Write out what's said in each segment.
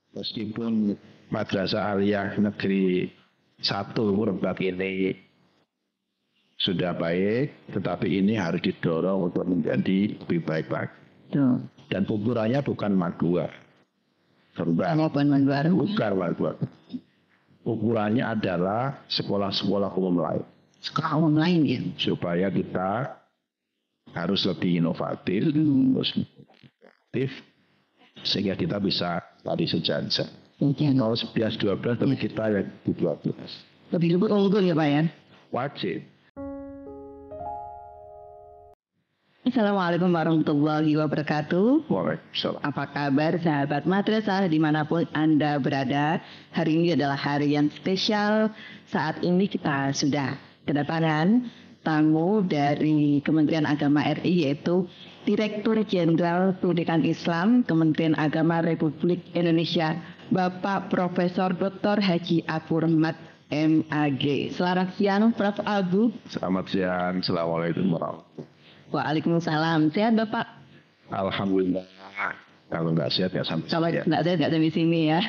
Meskipun Madrasah Aliyah Negeri 1 Rembag ini sudah baik, tetapi ini harus didorong untuk menjadi lebih baik lagi. Dan ukurannya bukan MAN 2. Bukan MAN 2. Ukurannya adalah sekolah-sekolah umum lain. Sekolah umum lain ya. Supaya kita harus lebih inovatif, sehingga kita bisa tadi sejajar. Kalau 11-12 tapi kita yang di 12. Lebih unggul ya Pak ya? Wajib. Assalamualaikum warahmatullahi wabarakatuh. Waalaikumsalam. Apa kabar sahabat madrasah dimanapun Anda berada? Hari ini adalah hari yang spesial. Saat ini kita sudah kedatangan tamu dari Kementerian Agama RI, yaitu Direktur Jenderal Pendidikan Islam Kementerian Agama Republik Indonesia, Bapak Profesor Dr. Haji Abu Rahmat MAG. Selamat siang Prof. Abu. Selamat siang. Assalamualaikum warahmatullahi wabarakatuh. Waalaikumsalam. Sehat Bapak? Alhamdulillah. Kalau nggak sehat ya sampai. Kalau nggak sehat nggak sampai sini ya.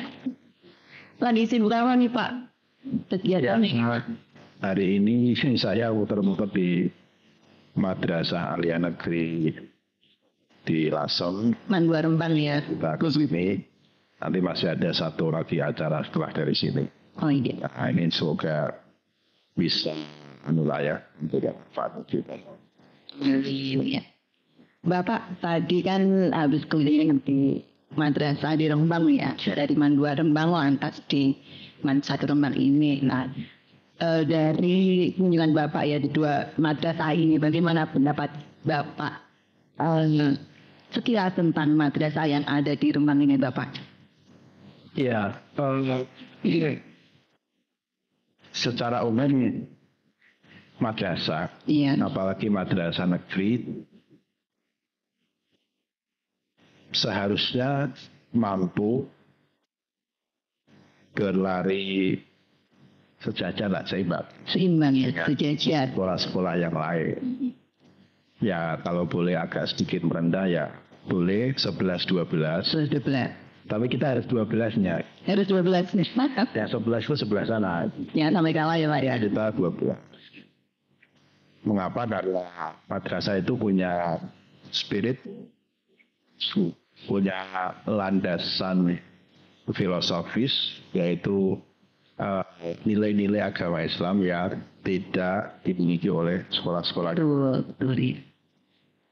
Lagi sibuk apa nih Pak? Kegiatan ya, hari ini saya muter-muter di Madrasah Aliyah Negeri di Lasem. MAN 2 Rembang ya. Bagus ini. Nanti masih ada satu lagi acara setelah dari sini. Oh iya. Nah, ini semoga bisa ya memberikan manfaat kita. Ya. Bapak tadi kan habis keliling di madrasah di Rembang ya, dari MAN 2 Rembang lantas di MAN 1 Rembang ini. Nah, dari kunjungan Bapak ya di dua madrasah ini, bagaimana pendapat Bapak sekilas tentang madrasah yang ada di Rembang ini Bapak? Ya, secara umum madrasah, apalagi madrasah negeri, seharusnya mampu berlari sejajar, seimbang ya, sejajar sekolah-sekolah yang lain. Ya, kalau boleh agak sedikit merendah ya boleh 11-12. Tapi kita harus 12-nya. Harus 12 nih. Ya 11 itu sebelah sana. Ya sampai kalah ya Pak ya. Kita 12. Mengapa? Karena madrasah itu punya spirit, punya landasan filosofis, yaitu nilai-nilai agama Islam yang tidak dimiliki oleh sekolah-sekolah.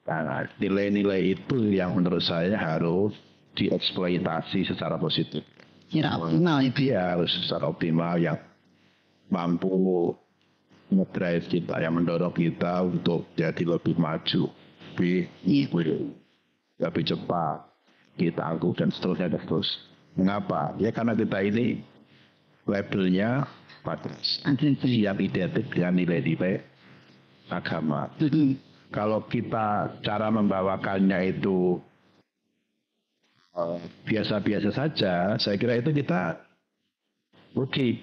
Nah, nilai-nilai itu yang menurut saya harus dieksploitasi secara positif. Secara optimal itu ya, harus secara optimal yang mampu ngedrive kita, yang mendorong kita untuk jadi lebih maju, lebih cepat, kita angkuh dan seterusnya dan seterusnya. Mengapa? Ya karena kita ini labelnya siap identik dengan nilai-nilai agama. Kalau kita cara membawakannya itu biasa-biasa saja, saya kira itu kita rugi.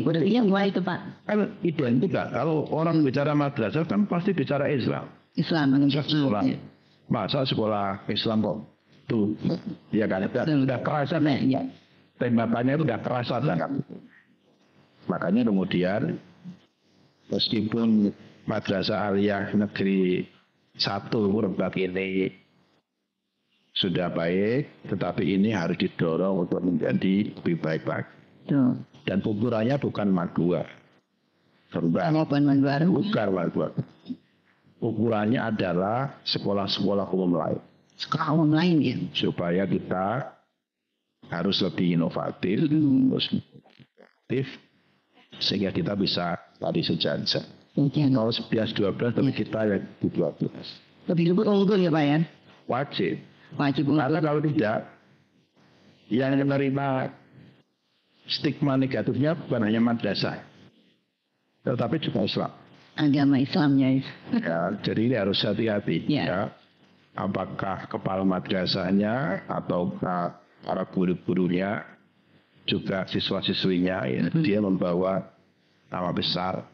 Iya, gimana itu Pak? Kan identik gak? Kalau orang bicara madrasah kan pasti bicara Islam. Sekolah. Masa sekolah Islam kok tuh? Ya kan, udah kerasa nih. Ya. Tembakannya itu udah kerasa kan. Makanya kemudian meskipun Madrasah Aliyah Negeri 1 Rembag ini sudah baik, tetapi ini harus didorong untuk menjadi lebih baik lagi. Dan ukurannya bukan MAN 2. Bukan MAN 2. Bukan MAN 2. Ukurannya adalah sekolah-sekolah umum lain. Sekolah umum lain ya. Supaya kita harus lebih inovatif, sehingga kita bisa tadi sejajar. Kalau 11-12 tapi kita yang di 12. Lebih unggul ya Pak ya? Wajib. Unggul. Karena kalau tidak, yang menerima stigma negatifnya bukan hanya madrasah, tetapi juga Islam. Agama Islamnya. Ya, jadi ini harus hati-hati. Ya. Ya. Apakah kepala madrasahnya atau para guru-gurunya, juga siswa-siswinya, ya, dia membawa nama besar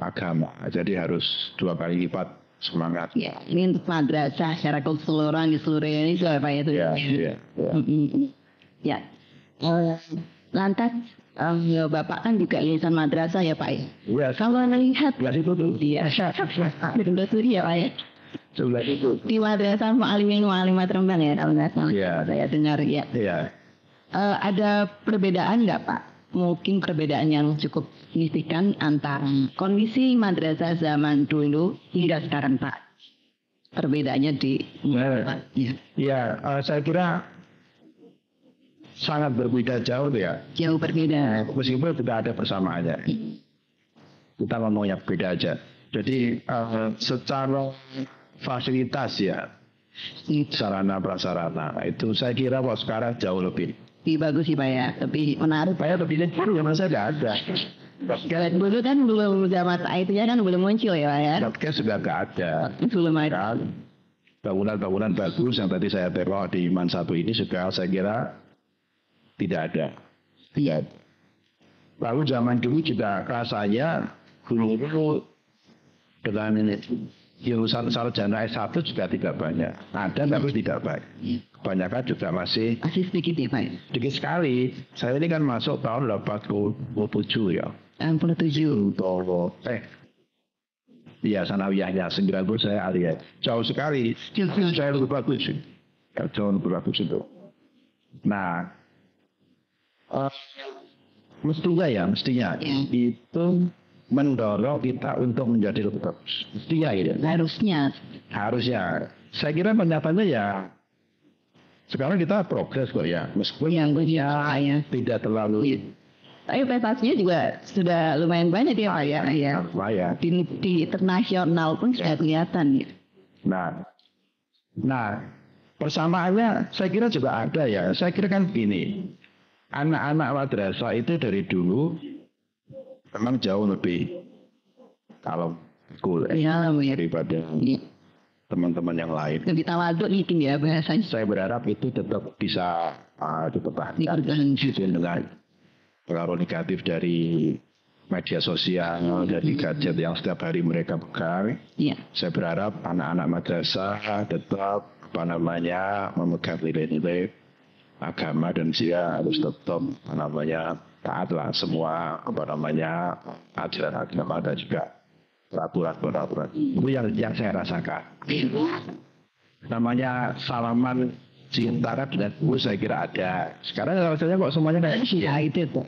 agama. Jadi harus 2 kali lipat semangat. Ya, ini untuk madrasah secara keseluruhan di seluruh Indonesia Pak itu. Ya. Ya. Lantas Bapak kan juga lulusan madrasah ya Pak ya. Ya, Kalau melihat sebelah itu tuh. dia betul studi ya Pak ya. Sebelah itu. Di madrasah Mu'allimin Mu'allimat Rembang ya kalau nggak salah. Iya. Saya dengar ya. Iya. Ada perbedaan nggak Pak? Mungkin perbedaan yang cukup signifikan antara kondisi madrasah zaman dulu hingga sekarang Pak. Perbedaannya di Ya, saya kira sangat berbeda jauh ya. jauh berbeda. Meskipun tidak ada persamaannya. Kita ngomongnya beda aja. Jadi secara fasilitas ya, sarana prasarana itu saya kira kalau sekarang jauh lebih. Lebih bagus sih Pak ya, lebih menarik. Saya lebih dari ya masa tidak ada. Kalau dulu kan belum zaman itu ya kan belum muncul ya Pak ya. Podcast sudah nggak ada. Belum ada. Kan bangunan-bangunan bagus yang tadi saya tengok di Iman 1 ini juga saya kira tidak ada. Iya. Lalu zaman dulu juga rasanya guru-guru dengan ini lulusan sarjana S1 juga tidak banyak. Ada tapi tidak banyak. Kebanyakan juga masih sedikit ya Pak. sedikit sekali. Saya ini kan masuk tahun 87 ya. 67. Iya sanawiyahnya 90 saya aliyah. Jauh sekali. Saya lebih bagus. Jauh lebih bagus itu. Nah, mestinya itu mendorong kita untuk menjadi lebih bagus. Mestinya gitu. Harusnya. Saya kira pendapatnya ya sekarang kita progres kok ya. Meskipun yang ya. tidak terlalu. Tapi prestasinya juga sudah lumayan banyak ya Pak ya. Lumayan. Di internasional pun sudah kelihatan ya. Nah, persamaannya saya kira juga ada ya. Saya kira kan gini. Anak-anak madrasah itu dari dulu memang jauh lebih kalem, cool daripada teman-teman yang lain. Lebih tawaduk mungkin ya bahasanya. Saya berharap itu tetap bisa dipertahankan dengan pengaruh negatif dari media sosial, dari gadget yang setiap hari mereka pegang. Iya. Saya berharap anak-anak madrasah tetap memegang nilai-nilai agama dan dia harus tetap taatlah semua ajaran agama dan juga peraturan. Itu yang saya rasakan. Namanya salaman cinta dan saya kira ada. Sekarang rasanya kok semuanya kayak itu.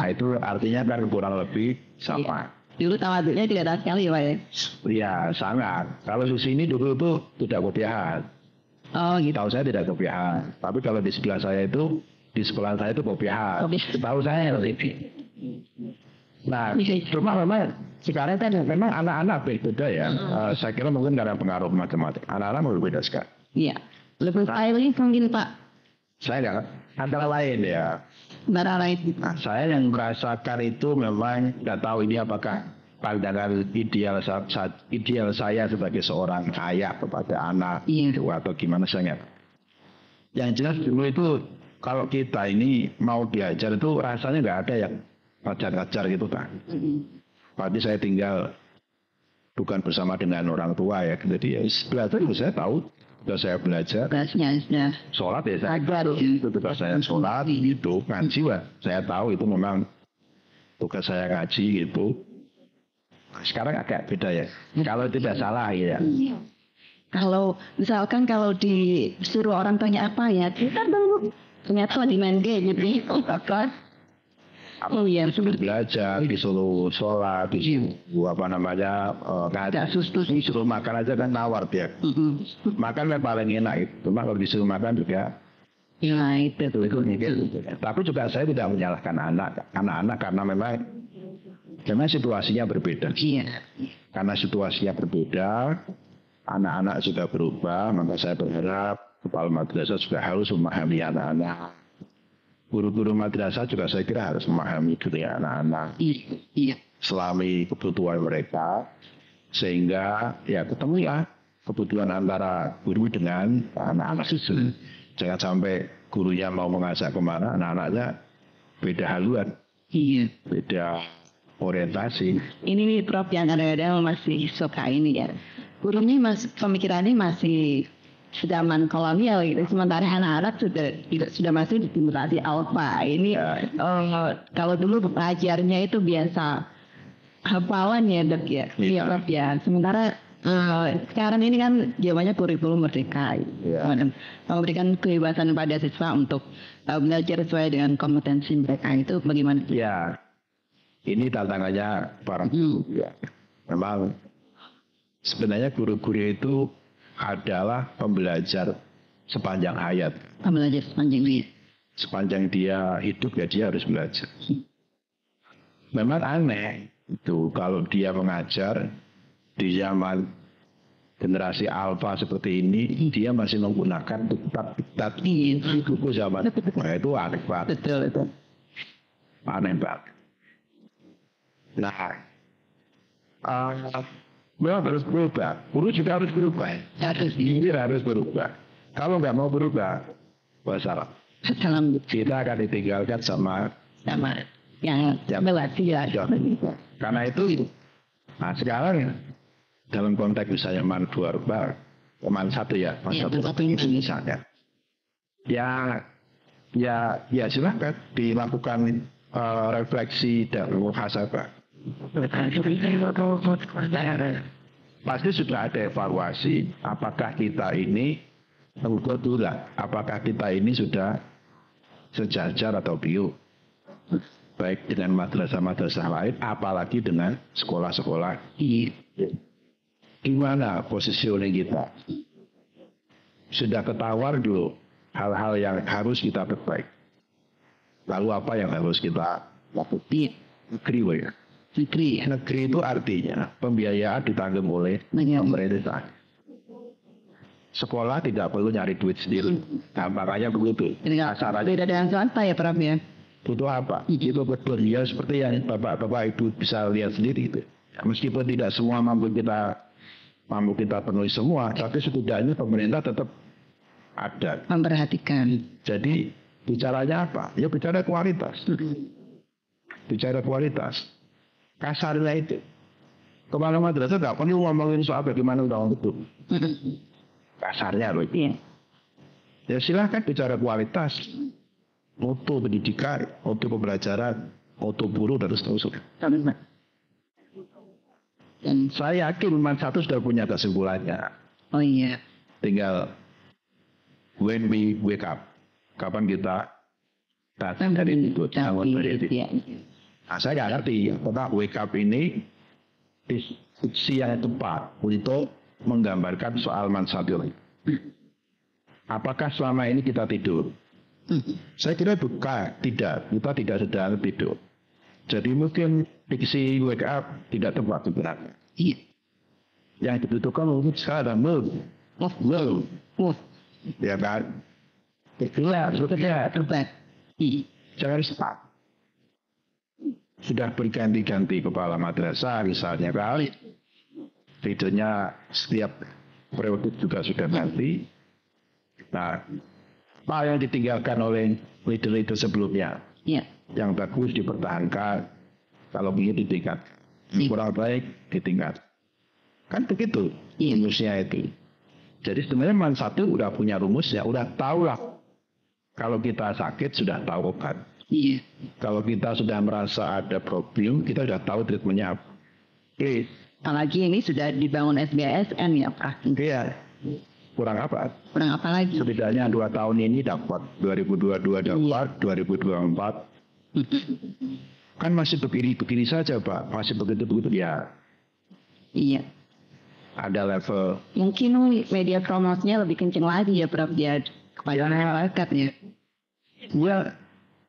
Nah itu artinya kan kurang lebih sama. Dulu tawaduknya tidak ada sekali Pak ya. Iya sangat. Kalau di sini dulu itu tidak kopiahan. Oh gitu. Tahu saya tidak kopiahan. Tapi kalau di sebelah saya itu kopiahan. Tahu saya lebih. Nah, cuma memang sekarang kan memang anak-anak beda ya. Saya kira mungkin karena pengaruh matematik. Anak-anak berbeda sekali. Iya. Lebih baik mungkin Pak. Saya nggak. Antara lain ya. Antara lain. Nah, saya yang merasakan itu memang nggak tahu ini apakah pandangan ideal saya sebagai seorang ayah kepada anak atau gimana saya nggak. Yang jelas dulu itu kalau kita ini mau diajar itu rasanya nggak ada yang ngajar-ngajar gitu kan. Berarti saya tinggal bukan bersama dengan orang tua ya. Jadi ya belajar saya tahu. Sudah saya belajar. Sholat ya saya tugas saya sholat gitu. Ngaji lah. Saya tahu itu memang tugas saya ngaji gitu. Sekarang agak beda ya. Kalau tidak salah ya. Kalau misalkan disuruh orang tanya apa ya, kita dulu ternyata di main game gitu. Kan? Oh iya, belajar, disuruh sholat, disuruh disuruh makan aja kan nawar dia. Makan kan paling enak itu. Cuma kalau disuruh makan juga. Ya itu. Tapi juga saya tidak menyalahkan anak-anak karena memang situasinya berbeda. Iya. Karena situasinya berbeda, anak-anak sudah berubah, maka saya berharap kepala madrasah juga harus memahami anak-anak. Guru-guru madrasah juga saya kira harus memahami dunia anak-anak. Iya. Selami kebutuhan mereka, sehingga ya ketemu ya kebutuhan antara guru dengan anak-anak itu. Jangan sampai gurunya mau mengajak kemana, anak-anaknya beda haluan. Iya. Beda orientasi. Ini nih Prof yang kadang-kadang masih suka ini ya. Gurunya pemikirannya masih zaman kolonial gitu. Sementara anak-anak sudah masuk di generasi alfa. Ini kalau dulu pengajarnya itu biasa hafalan ya dok ya. Iya Prof ya. Sementara sekarang ini kan zamannya kurikulum merdeka. Memberikan kebebasan pada siswa untuk belajar sesuai dengan kompetensi mereka, itu bagaimana? Ya, ini tantangannya para guru. Ya. Memang sebenarnya guru-guru itu adalah pembelajar sepanjang hayat. Pembelajar sepanjang hayat. Sepanjang dia hidup ya dia harus belajar. Memang aneh itu kalau dia mengajar di zaman generasi alfa seperti ini, dia masih menggunakan diktat buku zaman. Nah, itu aneh banget. Betul itu. Aneh banget. Nah, memang harus berubah. Guru juga harus berubah. Ini harus berubah. Kalau nggak mau berubah, masalah. Kita akan ditinggalkan sama yang melati ya. Karena itu, nah sekarang dalam konteks misalnya Man 2 Rubah, Man 1 ya, Man 1 misalnya. Ya silahkan dilakukan refleksi dan muhasabah. Pasti sudah ada evaluasi apakah kita ini apakah kita ini sudah sejajar atau belum, baik dengan madrasah-madrasah lain, apalagi dengan sekolah-sekolah. Gimana positioning kita? Sudah ketawar dulu hal-hal yang harus kita perbaiki. Lalu apa yang harus kita lakukan? Negeri itu artinya pembiayaan ditanggung oleh pemerintah. Sekolah tidak perlu nyari duit sendiri. Nah, makanya begitu. Beda dengan swasta ya Prof ya. Itu apa? Itu betul ya seperti yang bapak-bapak itu bisa lihat sendiri itu. Ya, meskipun tidak semua mampu kita penuhi semua, tapi setidaknya pemerintah tetap ada. Memperhatikan. Jadi bicaranya apa? Ya bicara kualitas. Bicara kualitas. Kasarnya itu. Kepala madrasah nggak perlu ngomongin soal bagaimana undang itu. Kasarnya loh. Iya. Ya silahkan bicara kualitas. Mutu pendidikan, mutu pembelajaran, mutu guru dan seterusnya. Dan saya yakin Man 1 sudah punya kesimpulannya. Oh iya. Tinggal when we wake up. Kapan kita datang dari itu. Nah, saya nggak ngerti tentang wake up ini diksi yang tepat untuk menggambarkan soal Man 1 ini. Apakah selama ini kita tidur? Saya kira tidak. Kita tidak sedang tidur. Jadi mungkin diksi wake up tidak tepat sebenarnya. Iya. Yang dibutuhkan mungkin sekarang move. Ya kan? Itulah sudah tepat. Jangan cepat. Sudah berganti-ganti kepala madrasah misalnya kali. Videonya setiap periode juga sudah ganti. Nah, apa yang ditinggalkan oleh leader-leader sebelumnya? Iya. Yang bagus dipertahankan, kalau ingin ditingkat, kurang baik ditingkat. Kan begitu rumusnya itu. Jadi sebenarnya Man 1 udah punya rumusnya, udah tahu lah. Kalau kita sakit sudah tahu obat. Iya. Kalau kita sudah merasa ada problem, kita sudah tahu treatmentnya apa. Apalagi ini sudah dibangun SBSN ya Pak. Iya. Kurang apa? Kurang apa lagi? Setidaknya 2 tahun ini dapat, 2022 dapat, 2024. Kan masih begini saja Pak, masih begitu-begitu ya. Iya. Ada level. Mungkin media promosinya lebih kenceng lagi ya Prof ya kepada masyarakat ya. Ya,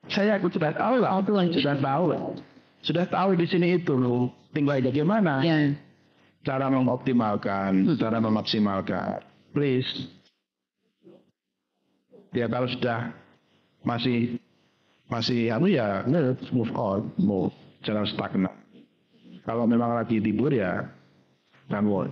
saya sudah tahu lah. Sudah tahu di sini itu loh. Tinggal bagaimana cara mengoptimalkan, cara memaksimalkan. Please. Ya kalau sudah masih ya move on, jangan stagnan. Kalau memang lagi tidur ya bangun.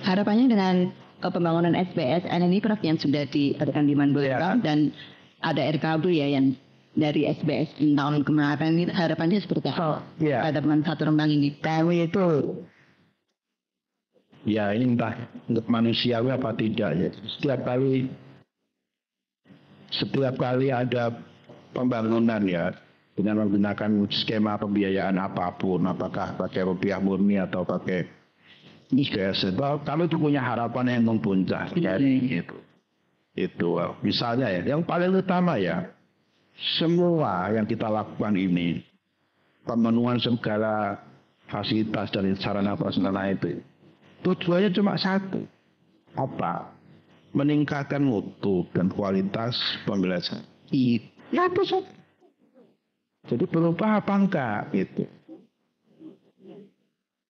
Harapannya dengan pembangunan SBSN ini Prof yang sudah diadakan di Mandalika dan ada RKB ya yang dari SBS tahun kemarin ini harapannya seperti apa pada Man 1 Rembang ini? Kami itu ya ini entah untuk manusiawi apa tidak ya. Setiap kali ada pembangunan ya dengan menggunakan skema pembiayaan apapun, apakah pakai rupiah murni atau pakai IPS, kalau itu punya harapan yang mempuncak ya, itu misalnya ya, yang paling utama ya, semua yang kita lakukan ini pemenuhan segala fasilitas dari sarana prasarana itu tujuannya cuma satu, apa? Meningkatkan mutu dan kualitas pembelajaran. Ya itu. Jadi berubah apa enggak gitu.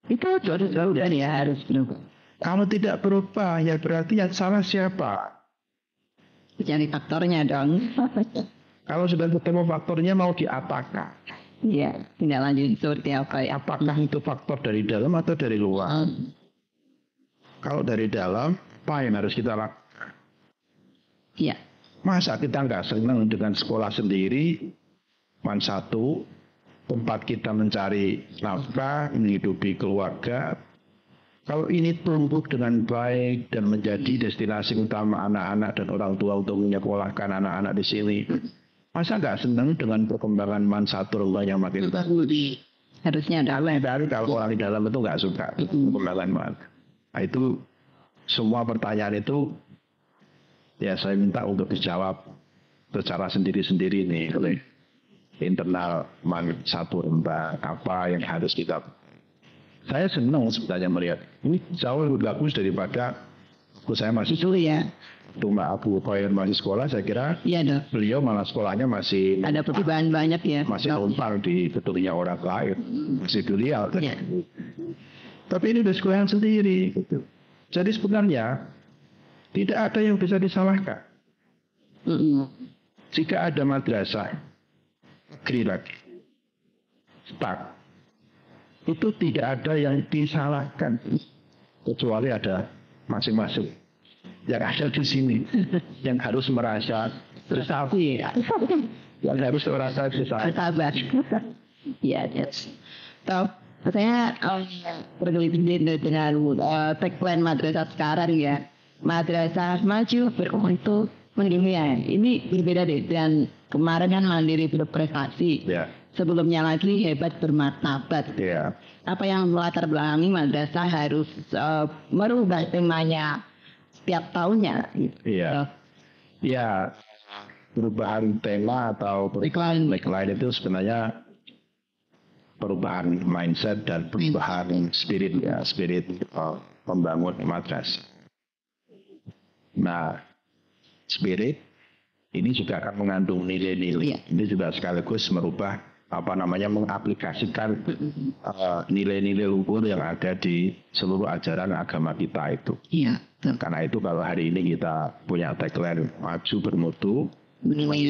Itu jauh dan ya harus berubah. Kalau tidak berubah ya berarti yang salah siapa? Cari faktornya dong. Kalau sudah ketemu faktornya mau diapakan? Iya, tidak lanjut seperti apa ya? Apakah itu faktor dari dalam atau dari luar? Kalau dari dalam, apa yang harus kita lakukan? Iya. Masa kita nggak senang dengan sekolah sendiri, satu, tempat kita mencari nafkah, menghidupi keluarga. Kalau ini tumbuh dengan baik dan menjadi destinasi utama anak-anak dan orang tua untuk menyekolahkan anak-anak di sini, masa nggak senang dengan perkembangan satu yang makin bagus? Harusnya ada. Dari kalau orang di dalam itu nggak suka perkembangan Nah, itu semua pertanyaan itu ya saya minta untuk dijawab secara sendiri-sendiri nih oleh internal satu Rembang, apa yang harus kita. Saya senang sebenarnya melihat ini jauh lebih bagus daripada saya masih dulu ya. Mbak Abu Khoir masih sekolah, saya kira iya dong. Beliau malah sekolahnya masih ada perubahan banyak ya. Masih numpang di gedungnya orang lain, masih beliau. Ya. Tapi ini udah sekolah yang sendiri. Gitu. Jadi sebenarnya tidak ada yang bisa disalahkan. Jika ada madrasah negeri lagi, stuck, itu tidak ada yang disalahkan, kecuali ada masing-masing yang ada di sini yang harus merasa bersalah, yang harus merasa bersabar. Ya, yes. Saya bergelimang dengan tagline madrasah sekarang ya, madrasah maju bermutu mendunia. Ini berbeda deh dan kemarin kan mandiri berprestasi. Ya. Sebelumnya lagi hebat bermartabat. Ya. Apa yang melatar belakangi madrasah harus merubah temanya setiap tahunnya. Iya. Ya, perubahan tema atau tagline itu sebenarnya perubahan mindset dan perubahan spirit ya, spirit pembangun madrasah. Nah, spirit ini juga akan mengandung nilai-nilai. Ini juga sekaligus merubah mengaplikasikan nilai-nilai luhur yang ada di seluruh ajaran agama kita itu. Iya. Karena itu kalau hari ini kita punya tagline maju bermutu,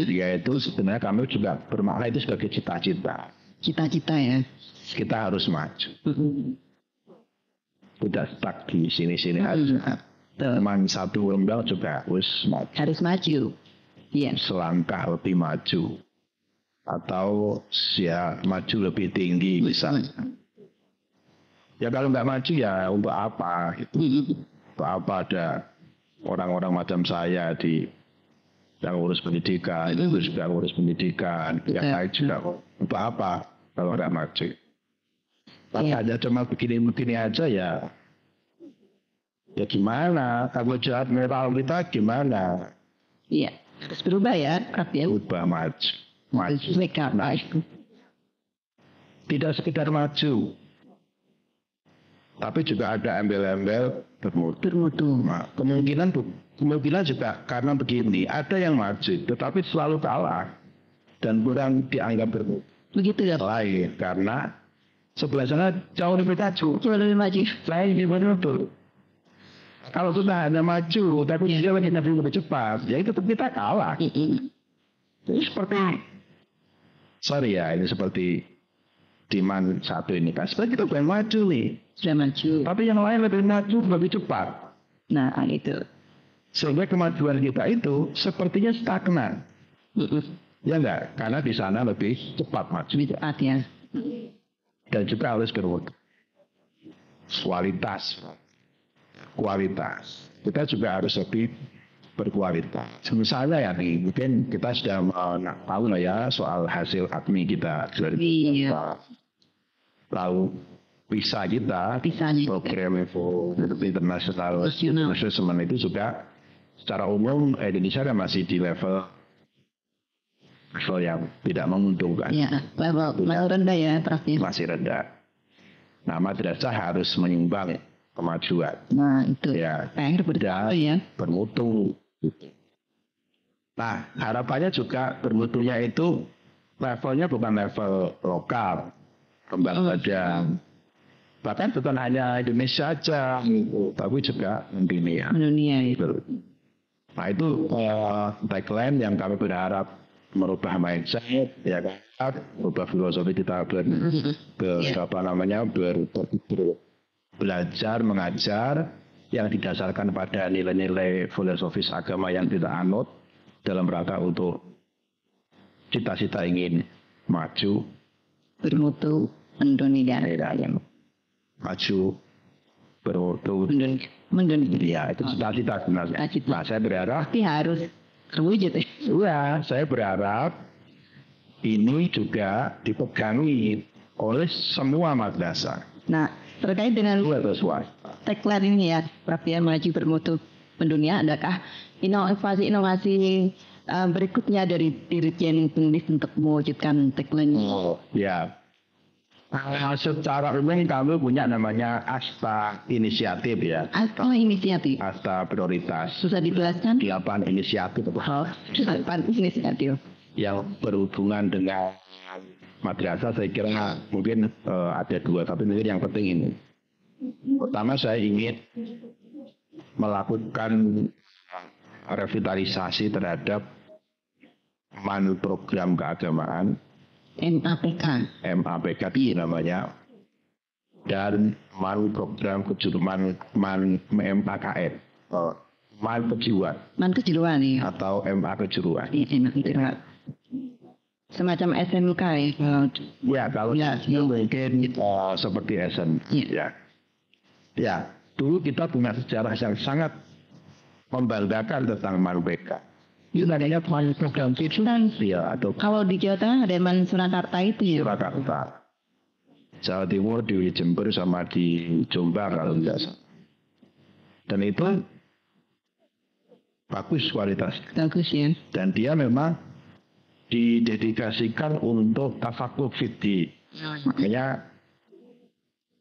yaitu sebenarnya kami juga bermakna itu sebagai cita-cita. Cita-cita ya. Kita harus maju. Tidak stuck di sini-sini aja. Teman satu Rembang juga harus maju. Iya. Selangkah lebih maju. Atau ya maju lebih tinggi misalnya. Ya kalau nggak maju ya untuk apa gitu. Untuk apa ada orang-orang macam saya yang urus pendidikan, itu juga urus pendidikan, yang lain juga untuk apa kalau nggak maju. Tapi hanya cuma begini-begini aja ya gimana? Kalau jahat moral kita gimana? Iya, harus berubah ya, Berubah maju. Nah, tidak sekedar maju, tapi juga ada embel-embel bermutu. Nah, kemungkinan juga karena begini, ada yang maju, tetapi selalu kalah dan kurang dianggap bermutu. Begitu ya. Lain karena sebelah sana jauh lebih maju. Lain bermutu. Kalau kita hanya maju, tapi dia lebih cepat, ya itu kita kalah. Jadi seperti ini seperti Diman satu ini kan. Sebenarnya kita pengen maju nih. Sudah maju. Tapi yang lain lebih maju, lebih cepat. Nah itu. Sehingga kemajuan kita itu sepertinya stagnan. Ya enggak? Karena di sana lebih cepat maju. Lebih cepat ya. Dan juga harus kualitas. kualitas. Kita juga harus lebih berkualitas. Misalnya ya nih, mungkin kita sudah tahu lah ya soal hasil ADMI kita. Iya. Lalu PISA kita, program international assessment itu juga secara umum Indonesia kan masih di level yang tidak menguntungkan. Ya, level rendah ya, Prof. Masih rendah. Nah, madrasah harus menyumbang kemajuan. Nah, itu. Ya, betul ya. Bermutu. Nah, harapannya juga bermutunya itu levelnya bukan level lokal, kembang badan. Bahkan bukan hanya Indonesia aja, tapi juga dunia. Dunia itu. Nah, itu tagline yang kami berharap merubah mindset, ya kan, merubah filosofi kita belajar mengajar yang didasarkan pada nilai-nilai filosofis agama yang kita anut dalam rangka untuk cita-cita ingin maju, bermutu, mendunia. Maju, bermutu, mendunia. Ya, itu cita-cita sebenarnya. Nah, saya berharap tapi harus terwujud. Ya, saya berharap ini juga dipegangi oleh semua madrasah. Nah, terkait dengan tagline ini ya, Prof, ya, maju bermutu mendunia, adakah inovasi-inovasi berikutnya dari Dirjen Pendidik untuk mewujudkan tagline ini? Ya. Secara umum kami punya namanya Asta Inisiatif ya. Inisiatif. Asta Prioritas. Susah dijelaskan? 8 inisiatif. 8 inisiatif. Yang berhubungan dengan madrasah saya kira mungkin ada 2, tapi mungkin yang penting ini. Pertama saya ingin melakukan revitalisasi terhadap program keagamaan. MAPK namanya, dan program kejuruan MAKN, kejuruan ya, atau MA kejuruan. Semacam SMK ya. Kalau mungkin seperti SMK. Ya, dulu kita punya sejarah yang sangat membanggakan tentang MAPK. Itu namanya program Kidsland ya, atau kalau di Jawa Tengah ada Surakarta itu ya. Surakarta. Jawa Timur di Jember sama di Jombang kalau tidak salah. Dan itu bagus kualitas. Bagus ya. Dan dia memang didedikasikan untuk tafakuh fikih. Makanya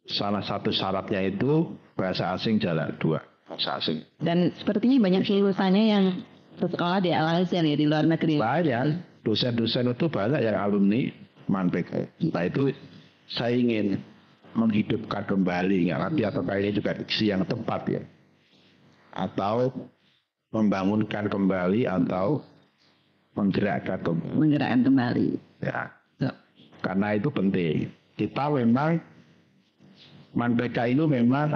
salah satu syaratnya itu bahasa asing jalan 2, bahasa asing. Dan sepertinya banyak lulusannya yang sekolah di Al-Azhar ya, di luar negeri. Banyak, dosen-dosen itu banyak yang alumni MAPK. Nah itu saya ingin menghidupkan kembali, nggak ngerti apakah ini juga diksi yang tepat ya, atau membangunkan kembali atau menggerakkan kembali. Ya, karena itu penting. Kita memang MAPK itu memang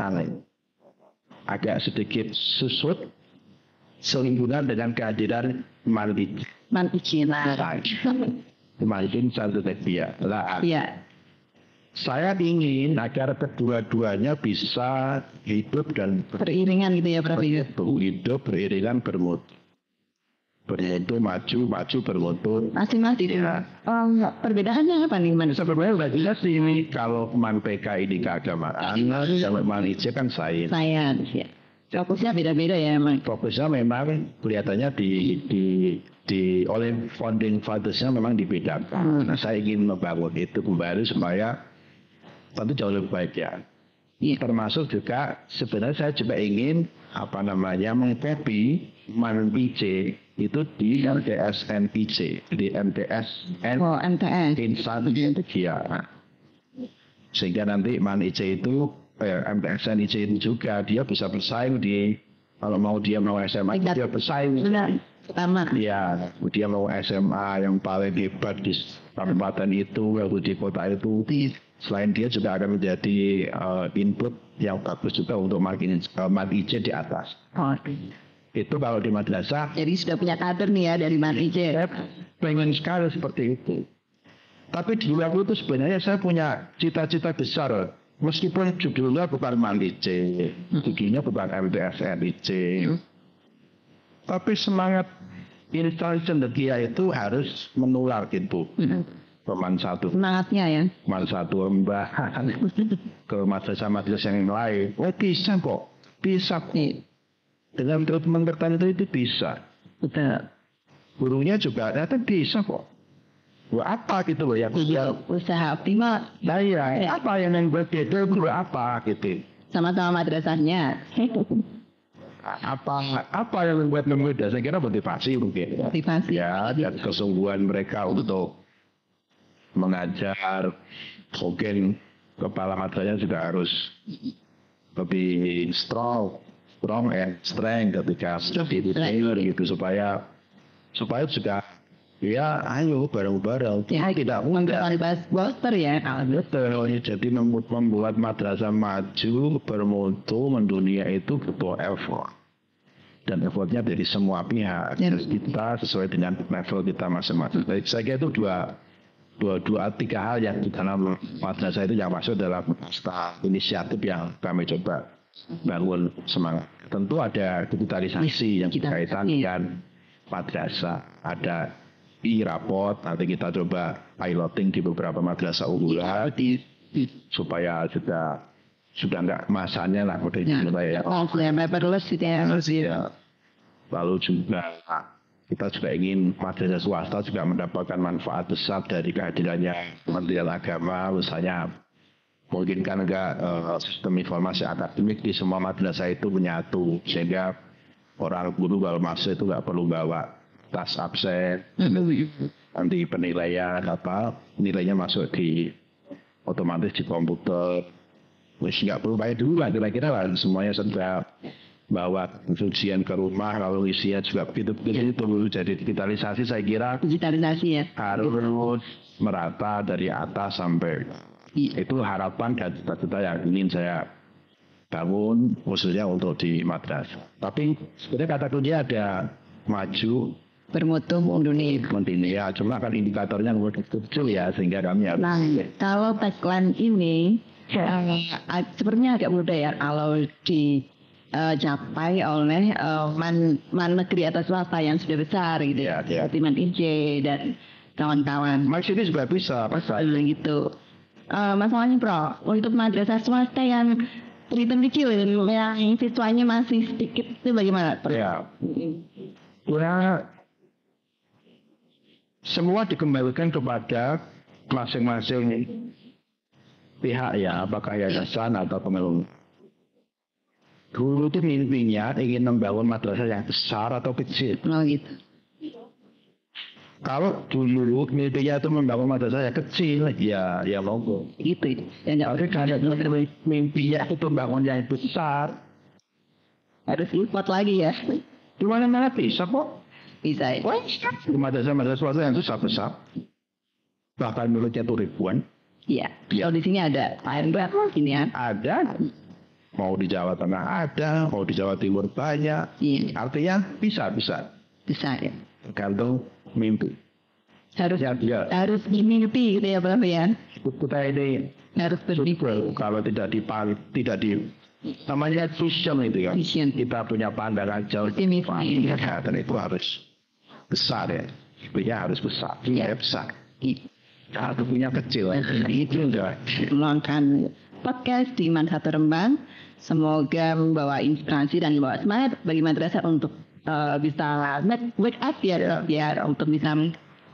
agak sedikit susut selingkuhan dengan kehadiran Manhij. Manhij satu ya. Saya ingin agar kedua-duanya bisa hidup dan beriringan gitu ya, Prof. Hidup beriringan bermutu. Bermutu maju bermutu. Masing-masing. Ya. Perbedaannya apa nih, Man? Sebenarnya udah jelas ini, kalau MAPK ini keagamaan, kalau Manhij kan sains. Sains ya. Fokusnya beda-beda ya, Mas. Fokusnya memang kelihatannya oleh founding fathers-nya memang dibedakan. Nah, saya ingin membangun itu kembali supaya tentu jauh lebih baik ya. Termasuk juga sebenarnya saya juga ingin mengcopy MANIC itu di MTS-NIC, di MTS-N. MTS. Insan ya. Sehingga nanti MANIC itu MTS-NIC itu juga dia bisa bersaing kalau mau dia mau SMA dia bersaing. Pertama. Ya, dia mau SMA yang paling hebat di kabupaten itu, waktu di kota itu. Selain dia juga akan menjadi input yang bagus juga untuk MANIC di atas. Itu kalau di madrasah. Jadi sudah punya kader nih ya dari MANIC. Saya pengen sekali seperti itu. Tapi di luar itu sebenarnya saya punya cita-cita besar Meskipun judulnya bukan MANIC, judulnya bukan MTS NIC, tapi semangat insan cendekia itu harus menular gitu. Teman satu, Semangatnya ya. teman satu mbah ke madrasah-madrasah yang lain. Oh bisa kok, bisa kok. Dengan teman tertentu itu bisa. Betul. Gurunya juga ternyata bisa kok. Wah, apa gitu loh yang Usaha optimal nah iya, apa yang berbeda guru apa gitu. sama-sama madrasahnya. Apa yang membuat membeda? Saya kira motivasi mungkin. Motivasi. Ya, dan kesungguhan mereka untuk mengajar. Mungkin kepala madrasahnya juga harus lebih strong and strength ketika detail gitu supaya juga ya ayo bareng-bareng. Ya, Tidak mudah. mudah. Booster ya kalau Betul, jadi membuat madrasah maju bermutu mendunia itu butuh effort. Dan effortnya dari semua pihak. Ya. Kita sesuai dengan level kita masing-masing. Saya kira itu tiga hal yang di dalam madrasah itu yang masuk dalam inisiatif yang kami coba bangun semangat. Tentu ada digitalisasi yang berkaitan dengan madrasah. Ada e-raport, nanti kita coba piloting di beberapa madrasah unggulan supaya sudah enggak masanya lah udah ya. paperless gitu ya. Lalu juga kita juga ingin madrasah swasta juga mendapatkan manfaat besar dari kehadirannya Kementerian Agama, misalnya memungkinkan sistem informasi akademik di semua madrasah itu menyatu sehingga orang guru kalau masuk itu nggak perlu bawa tas absen, nanti penilaian nilainya masuk otomatis di komputer. Wis nggak perlu bayar dulu lah kira-kira lah, semuanya sudah bawa ujian ke rumah, kalau isinya juga begitu itu. Jadi digitalisasi saya kira Digitalisasi ya. harus merata dari atas sampai itu harapan dan cita-cita yang ingin saya bangun khususnya untuk di madrasah. Tapi sebenarnya kata kuncinya ada maju Bermutu mendunia, cuma kan indikatornya kecil ya sehingga kami harus. Nah, kalau tagline ini sepertinya agak mudah ya kalau dicapai oleh man negeri atau swasta yang sudah besar gitu Ya. seperti Man IJ dan kawan-kawan. Mas ini juga bisa, Gitu. Masalahnya Bro, untuk madrasah swasta yang terhitung kecil yang siswanya masih sedikit itu bagaimana? Ya. Semua dikembalikan kepada masing-masing pihak ya, apakah yayasan atau pemerintah. Dulu itu mimpinya ingin membangun madrasah yang besar atau kecil. Oh gitu. Kalau dulu mimpinya itu membangun madrasah yang kecil, ya monggo. Gitu. Ya, Tapi kalau mimpinya itu membangun yang besar, harus import lagi ya. di mana-mana bisa kok. Bisa ya. Di madrasah swasta yang besar, bahkan menurutnya itu ribuan. Iya. Kondisinya ada lain berapa ini ya. Ada, mau di Jawa Tengah ada, mau di Jawa Timur banyak. Iya. Artinya bisa. Bisa ya. Tergantung mimpi. Harus Ya. harus dimimpi gitu ya Bang ya. Kita ini Harus berpikir. kalau tidak di namanya vision itu ya. Vision. Kita punya pandangan jauh. Mimpi. Ya, dan itu harus besar ya. Ya harus besar. Iya. Ya besar. Kalau punya kecil, itu enggak. Melakukan podcast di Man Satu Rembang. Semoga membawa inspirasi dan membawa semangat bagi madrasah untuk bisa wake up ya, biar untuk bisa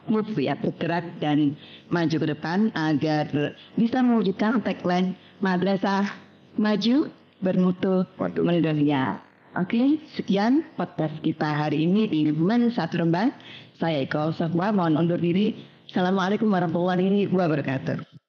move ya, bergerak dan maju ke depan agar bisa mewujudkan tagline madrasah maju bermutu mendunia. Oke, sekian podcast kita hari ini di Man Satu Rembang. Saya Eko Sofwa, mohon undur diri. Assalamualaikum warahmatullahi wabarakatuh.